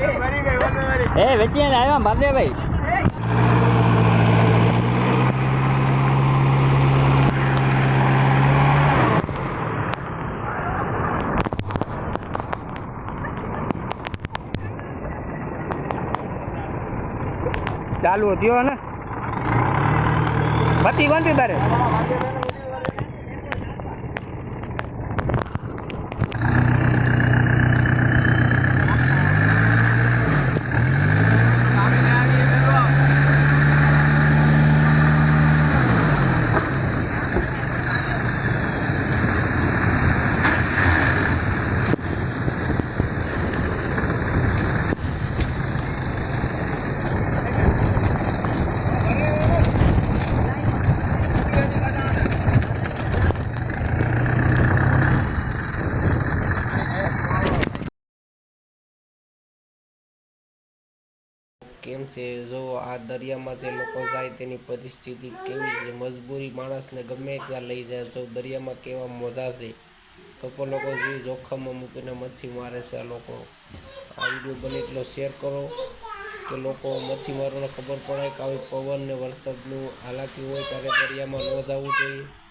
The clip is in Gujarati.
એ વેચી આવ્યા બાપરે ભાઈ ચાલુ થયો ને બત્તી કોણ તારે કેમ છે જો આ દરિયામાં જે લોકો જાય તેની પરિસ્થિતિ કેવી છે મજબૂરી માણસને ગમે ત્યાં લઈ જાય તો દરિયામાં કેવા મોજા છે તો લોકો જે જોખમમાં મૂકીને મચ્છી મારે છે આ લોકો આ વિડીયો બને એટલો શેર કરો કે લોકો મચ્છીમારોને ખબર પડે કે આવી પવન ને વરસાદનું હાલાકી હોય ત્યારે દરિયામાં ન જવું જોઈએ।